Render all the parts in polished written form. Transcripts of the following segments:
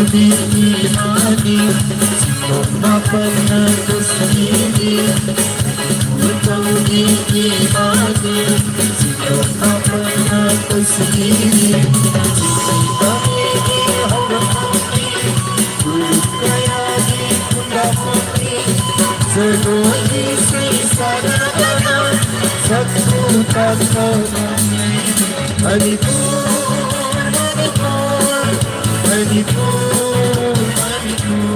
diimani, semua pernah kesini. Kau diimani, semua pernah kesini. Cinta ini orang mati, buruk kaya di pundak mati. Semua isi sana-sana, satu tak menang. Manipur, Manipur, Manipur, Manipur.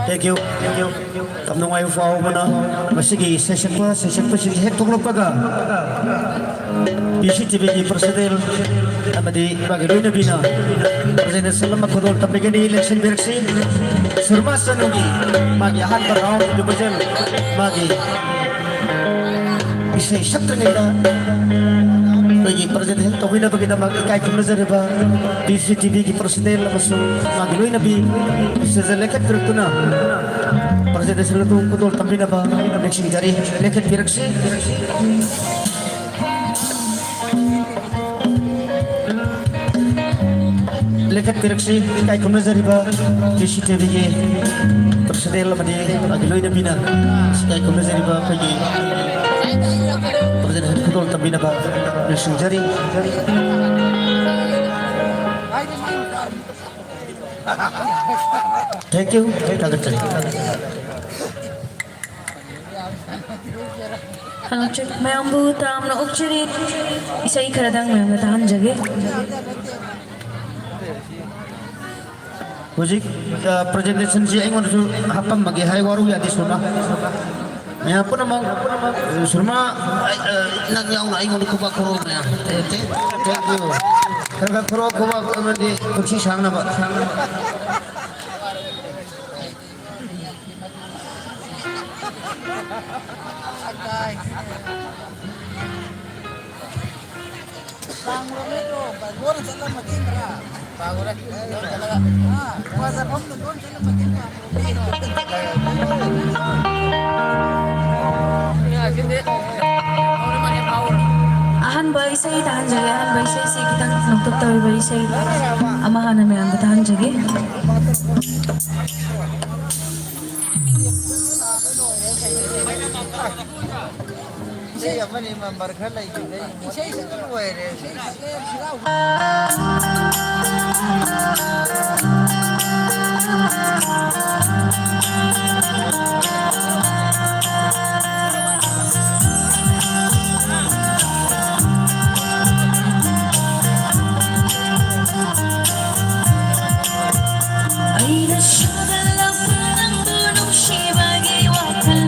Thank you. Kamno ngayon fao mo na. Masige, session pa, sige. Hektong lupaga. PCTV Presidel. Amadi, bagi na bina. Presiden salamat ko doon. Tapi gani election direksi. Surmasa nungi. Magi ahan baraw. Dubajal. Magi. Isay syakta nila. Bagi Presiden Tokoy na bagi na mag-ikay kung nazar ba PCTV Presidel maso magiloy na bi sa lekat direkto na Presiden sila itong kutol tambi na ba neksing jari lekat direksi lekat direksi ikay kung nazar ba PCTV Presidel magiloy na bi na ikay kung nazar ba pagi Presiden kutol tambi na ba neksing jari Thank you. Kagat cari. Ang cek mayang butam na ukchirit isa ikaradang mayang natahan jage. Hujik presentation si ingon su hapam magi hay waru ya di surma. Ya apa nama surma nang yang na ingon ko ba kuro ya. Thank you. Karena kuro ko ba di kursi sang na ba. Ahan ba isay tahan jagi, ahan ba isay say kitang nagtutaway ba isay amahan na may ang tahan jagi. Ay nasyadala pa ng tulong sibagi wakal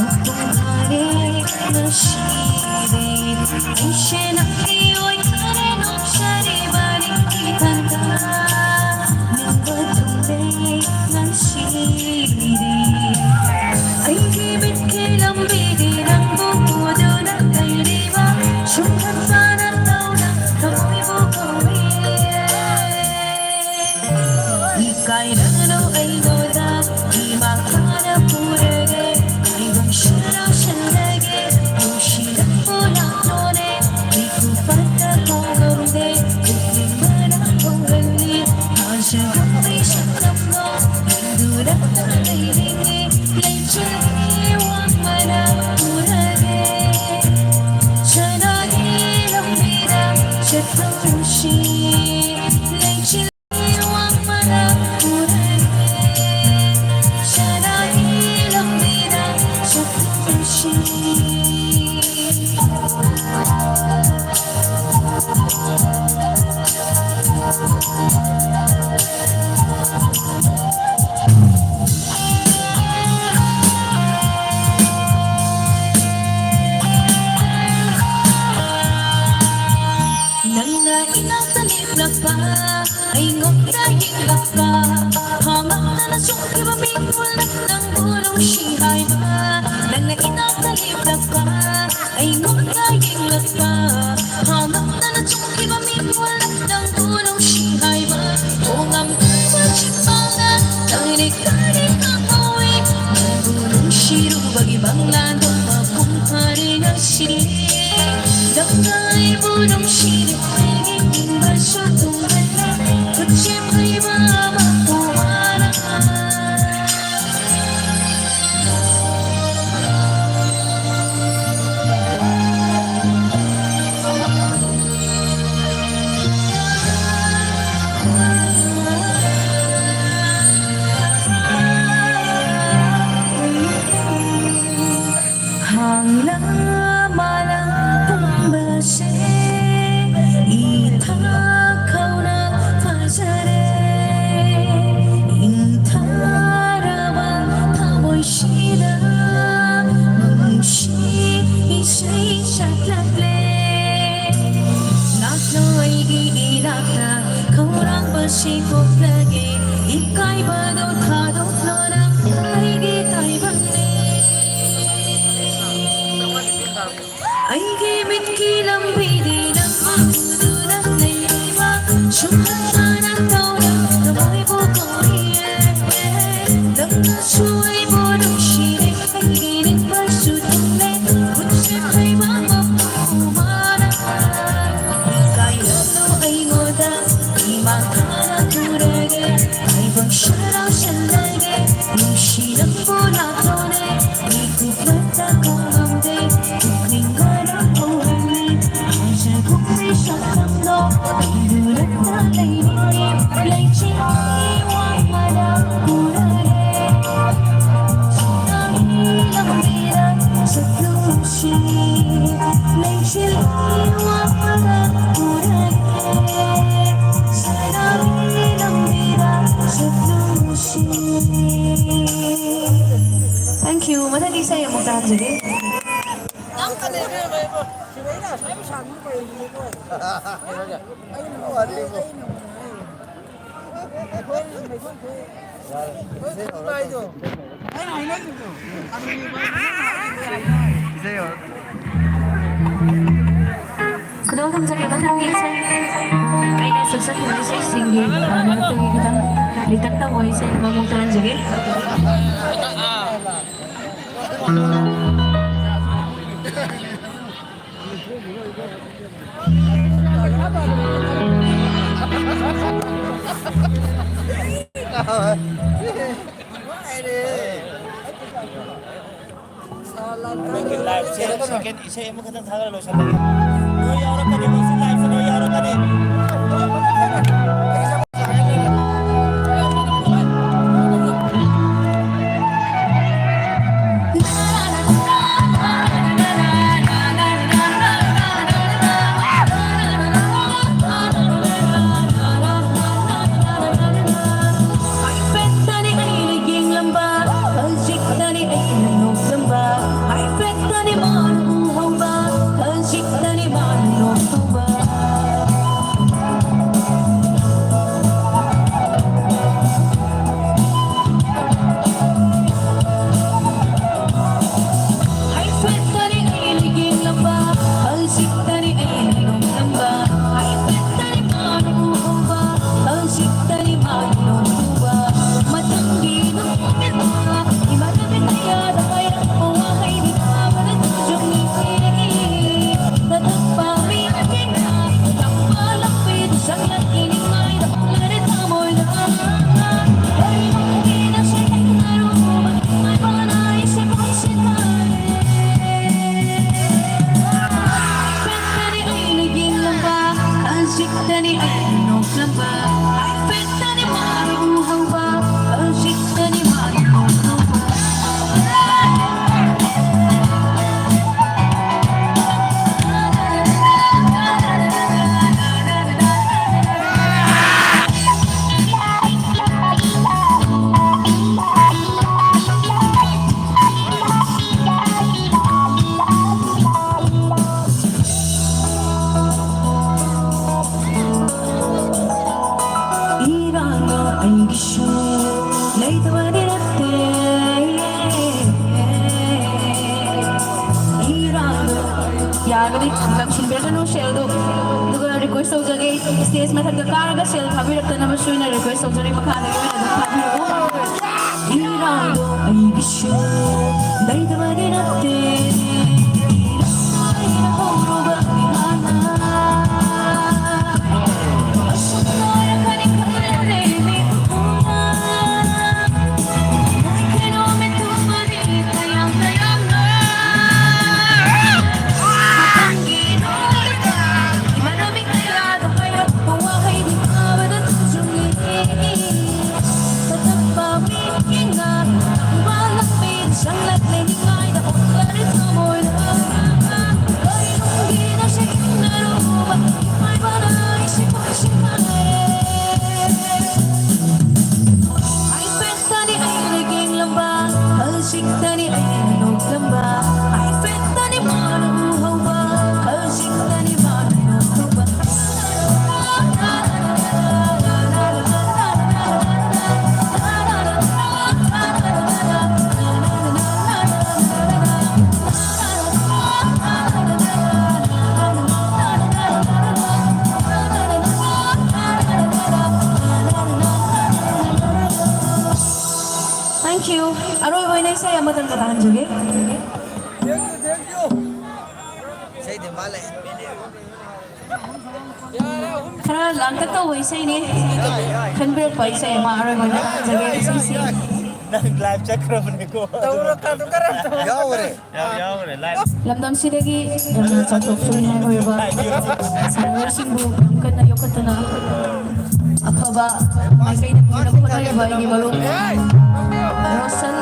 magpunghari na sirin ay sinakiyo'y karenong saribalik kitanda ng badulay ng sirin ay gibit kailang bigay ng bukudo na kay diba syungkat pa ng tao na kamoy bukawi Ika'y nano ay goda, di makana purege, ay bang shiraw shalage, yushira pula tone, di kupata kong gawde, kuking mana kong gali, hasya gawde siya kamno, hindurak na kailingi, lechay wang mana purege, siya nagilang bida, siya tawushi, lechay ay ngomdahing laka hamak na nasungki mamingol ng bulong sihay ba nang nainatalib na ka ay ngomdahing laka hamak na nasungki mamingol ng bulong sihay ba kung ang kumachipanga tarik-tarik ang awi ng bulong siru bagi banglando makumpari na siya dakay bulong siru pagiging baso tunay Siyempre mama kumana Hanglang malang pambase itakaw na pasare intarabang tamoy sila mangshi isay syaklatle nakno'y giilak na kaurang basikot lagi ika'y badot hadot lo ng kahigitay bangli ay gimit kilang pidi ng magudulat na iba syukat na tao na may bukoy Nagkasuay mo ng sirik ay ginig pasutunle kutsi kay mga pumana ika'y lalo ay ngoda di makana turege ay bang syaraw shalage yung silang bulatone di kupata kong amde kuking garang kuhali ay siya kukri siya kamlo ay dulat na layninim lay chiwang malang kurare sa tusi lay chiwang malang kurare sa namin ang jagi. Kedua kan jagi batang isa. Ay nasagsak na isa singi. Natagi kita. Litakta mo isa mamong tanan jagi. live second isa mo katang tagalo sa live. No yaro ka din sa live no yaro ka din. यागरी Lakshmi बेरनो शेल्दो दुगा request हो जगे stage में थक कारगा shell खाबी रखना मशुइना request हो जरे मखा लगे खाबी हो इरादो आई गिशो दैदवारी नते Thank you. Aroy boy na saya matan katahan juga. Thank you. Say the male. Karena langkat tau boy saya ni. Kan berapa saya ma aroy boy na katahan juga sisi. Live check karo bne ko. Tawra ka to karan to. Yaw re live. Lamdam si lagi. Yang satu film yang boy ba. Sanwar simbu kan na yoko to na. Apa ba? May kayo na po na ba ini baru. Rosal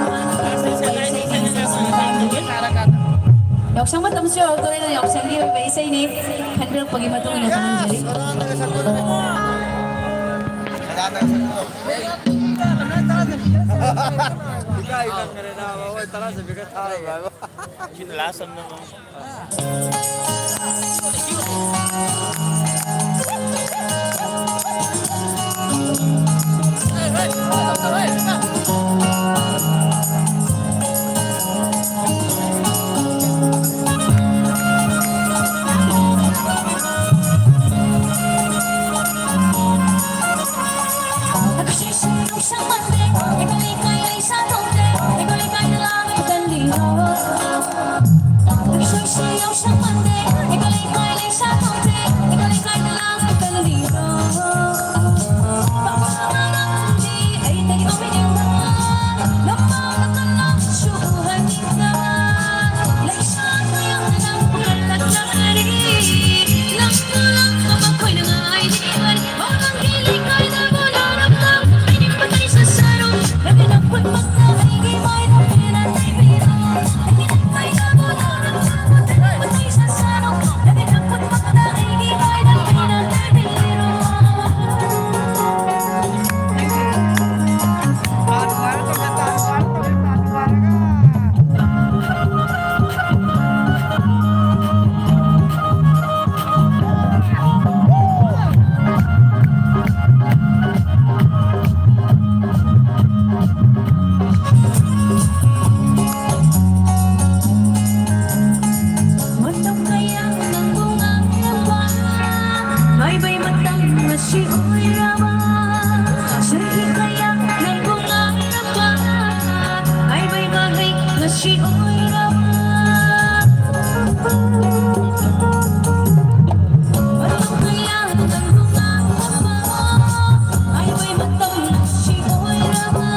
Yok sang matam siya auto na yok sang liyo ba isa ini handle pagi matong na tangan jari. Kinalasan naman. Nagsisiyaw sa mande, ikalikay ay sa tonde, ikalikay na langit ang liyo. Nagsisiyaw sa mande, ikalikay ay sa tonde, ikalikay na langit ang liyo. Pagkakarang hindi ay tagi kami niyang napakakan lang syuhan tingnan. Laisan mo yung alam ko kalaglarin, lang tulang kapakoy na nga ay diwan, walang hilikay na bulanap. Pinipatay sa sarong, naginakwat magkakaigi, may napinatay biro. Pinipatay na bulanap, pinipatay sa sarong, naginakwat magkakaigi, may napinatay biro. Matang kaya ng bungang lawa, may matang na siyo'y rawa. Sa'y kaya ng bungang lawa, may bagay na siyo'y rawa. Matang kaya ng bungang lawa, may matang na siyo'y rawa.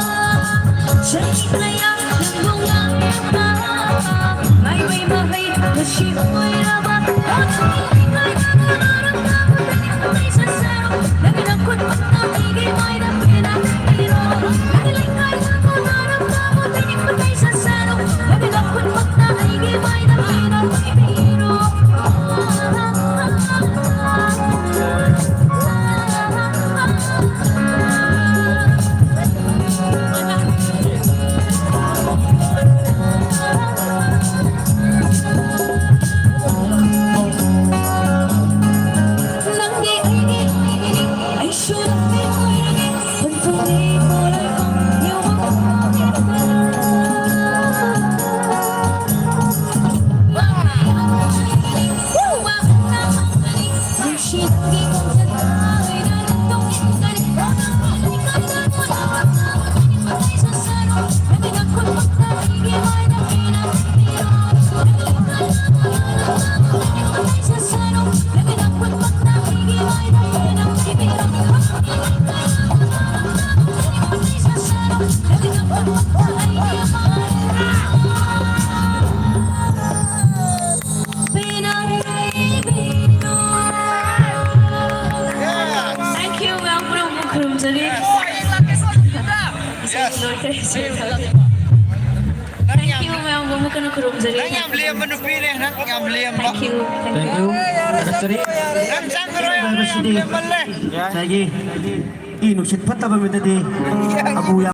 Sa'y kaya ng bungang lawa, may bagay na siyo'y rawa. At ikay na nararamdaman, pinipatay sa sarong, naginakot magkakaigi, may napinatiro. Nagilikay na nararamdaman, pinipatay sa sarong, naginakot magkakaigi, may napinatiro. Ay syurang di mo ilagay, kung di mo lang ang iyong Thank you, Bang Bro Bukrum Jali. Thank you, Bang Bukrum Jali. Thank you. Thank you. Sorry. Lagi. Inuksit pa tabang tadi. Abu yang